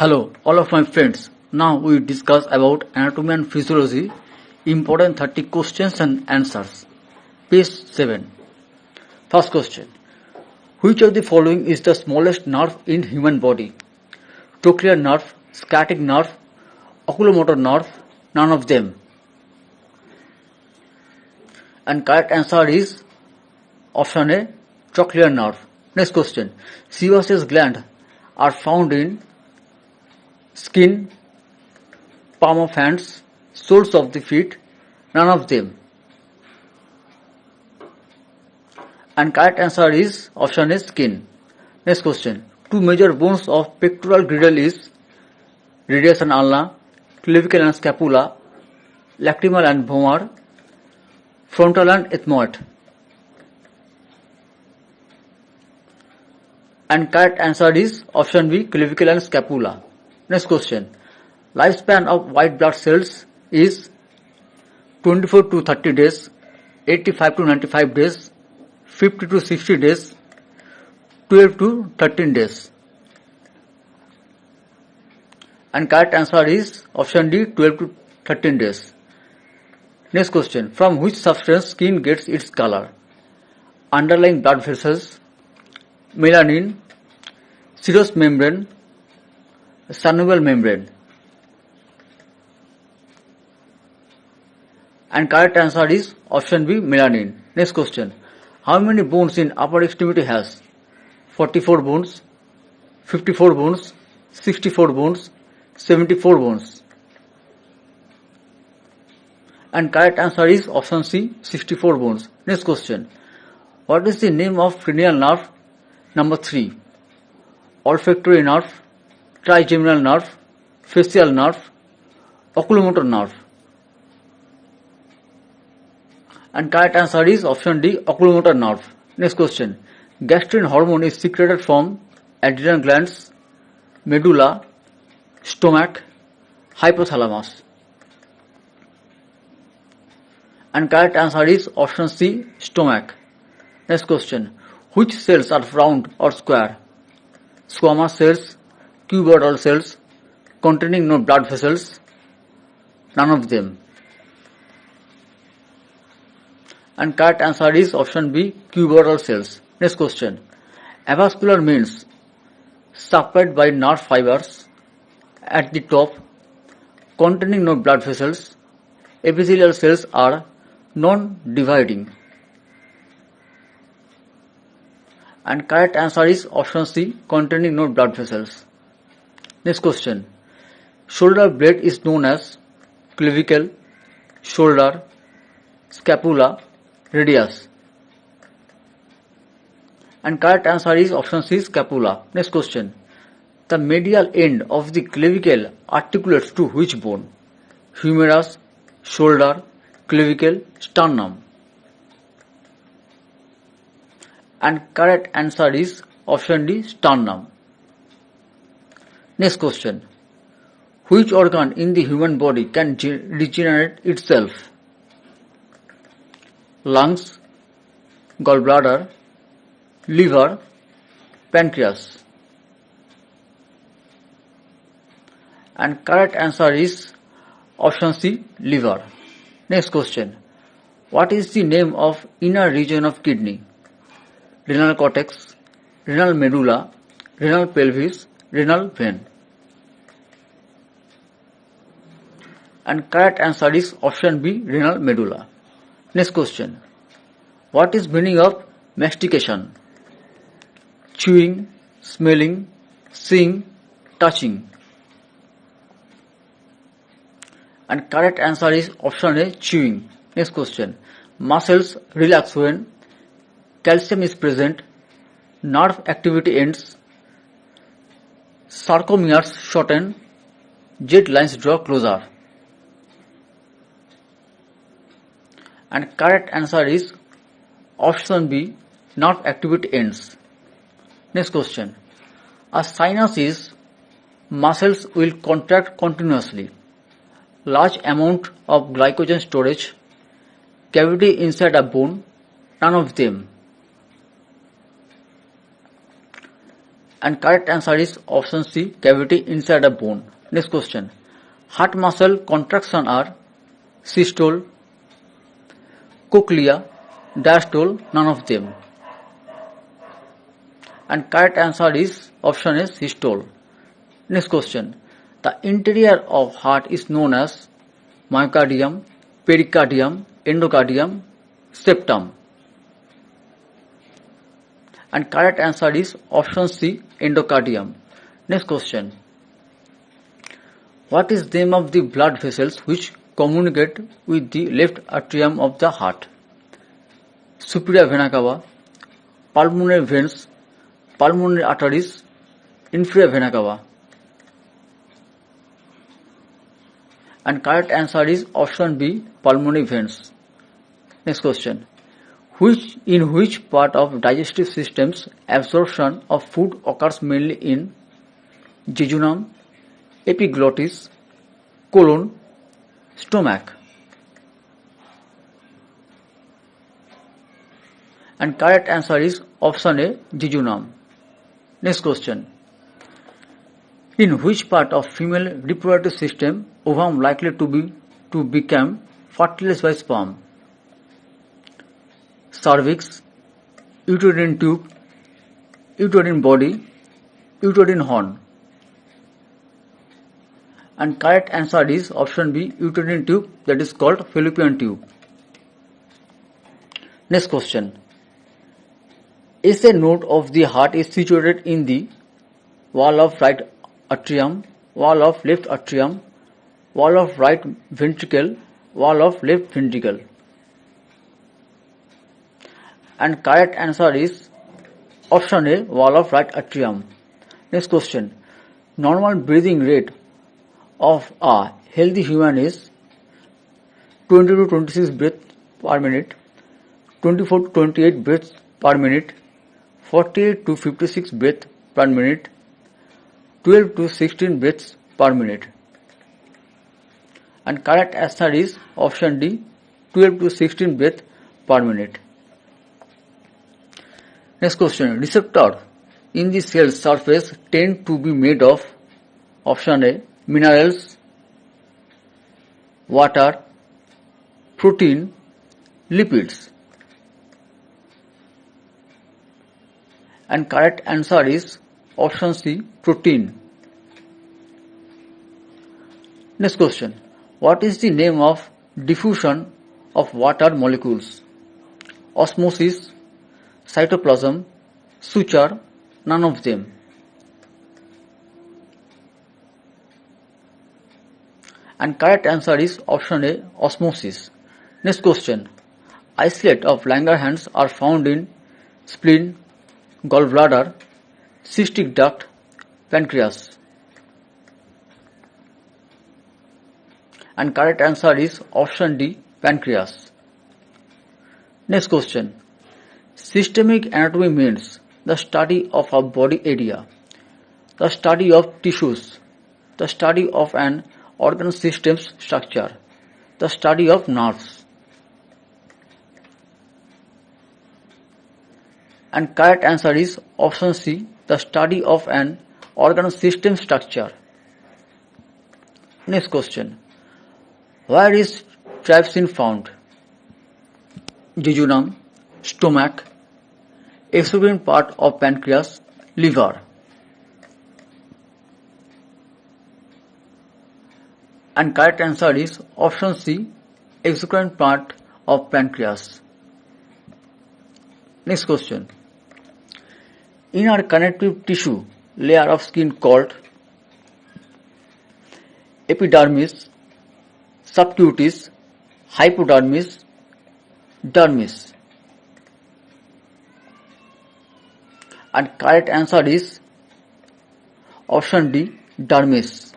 Hello, all of my friends. Now we discuss about anatomy and physiology, important 30 questions and answers. Page 7. First question. Which of the following is the smallest nerve in human body? Trochlear nerve, sciatic nerve, oculomotor nerve, none of them. And correct answer is option A, trochlear nerve. Next question. Sebaceous glands are found in skin, palm of hands, soles of the feet, none of them. And correct answer is option A, skin. Next question. Two major bones of pectoral girdle is radius and ulna, clavicle and scapula, lacrymal and vomer, frontal and ethmoid. And correct answer is option B, clavicle and scapula. Next question. Lifespan of white blood cells is 24 to 30 days, 85 to 95 days, 50 to 60 days, 12 to 13 days. And correct answer is option D, 12 to 13 days. Next question. From which substance skin gets its color? Underlying blood vessels, melanin, serous membrane, synovial membrane. And correct answer is option B, melanin. Next question. How many bones in upper extremity has? 44 bones, 54 bones, 64 bones, 74 bones. And correct answer is option C, 64 bones. Next question. What is the name of cranial nerve number 3? Olfactory nerve, trigeminal nerve, facial nerve, oculomotor nerve. And correct answer is option D, oculomotor nerve. Next question. Gastrin hormone is secreted from adrenal glands, medulla, stomach, hypothalamus. And correct answer is option C, stomach. Next question. Which cells are round or square? Squamous cells, cuboidal cells, containing no blood vessels, none of them. And correct answer is option B, cuboidal cells. Next question. Avascular means supplied by nerve fibers at the top, containing no blood vessels. Epithelial cells are non-dividing. And correct answer is option C, containing no blood vessels. Next question. Shoulder blade is known as clavicle, shoulder, scapula, radius. And correct answer is option C, scapula. Next question. The medial end of the clavicle articulates to which bone? Humerus, shoulder, clavicle, sternum. And correct answer is option D, sternum. Next question. Which organ in the human body can regenerate itself? Lungs, gallbladder, liver, pancreas. And correct answer is option C, liver. Next question. What is the name of inner region of kidney? Renal cortex, renal medulla, renal pelvis, renal vein. And correct answer is option B, renal medulla. Next question. What is meaning of mastication? Chewing, smelling, seeing, touching. And correct answer is option A, chewing. Next question. Muscles relax when calcium is present, nerve activity ends, sarcomeres shorten, jet lines draw closer. And correct answer is option B, nerve activity ends. Next question. A sinus is muscles will contract continuously. Large amount of glycogen storage, cavity inside a bone, none of them. And correct answer is option C, cavity inside a bone. Next question. Heart muscle contraction are systole, cochlea, diastole, none of them. And correct answer is option A, systole. Next question. The interior of heart is known as myocardium, pericardium, endocardium, septum. And correct answer is option C, endocardium. Next question. What is the name of the blood vessels which communicate with the left atrium of the heart? Superior vena cava, pulmonary veins, pulmonary arteries, inferior vena cava. And correct answer is option B, pulmonary veins. Next question. In which part of digestive systems absorption of food occurs mainly in jejunum, epiglottis, colon, stomach? And correct answer is option A, jejunum. Next question. In which part of female reproductive system ovum likely to become fertilized by sperm? Cervix, uterine tube, uterine body, uterine horn. And correct answer is option B, uterine tube, that is called fallopian tube. Next question. SA node of the heart is situated in the wall of right atrium, wall of left atrium, wall of right ventricle, wall of left ventricle. And correct answer is option A, wall of right atrium. Next question. Normal breathing rate of a healthy human is 20 to 26 breaths per minute, 24 to 28 breaths per minute, 48 to 56 breaths per minute, 12 to 16 breaths per minute. And correct answer is option D, 12 to 16 breaths per minute. Next question. Receptors in the cell surface tend to be made of option A, minerals, water, protein, lipids. And correct answer is option C, protein. Next question. What is the name of diffusion of water molecules? Osmosis, cytoplasm, suture, none of them. And correct answer is option A, osmosis. Next question. Islets of Langerhans are found in spleen, gallbladder, cystic duct, pancreas. And correct answer is option D, pancreas. Next question. Systemic anatomy means the study of a body area, the study of tissues, the study of an organ system's structure, the study of nerves. And correct answer is option C, the study of an organ system structure. Next question. Where is trypsin found? Jejunum, stomach, exocrine part of pancreas, liver. And correct answer is option C, exocrine part of pancreas. Next question. Inner connective tissue layer of skin called epidermis, subcutis, hypodermis, dermis. And correct answer is option D, dermis.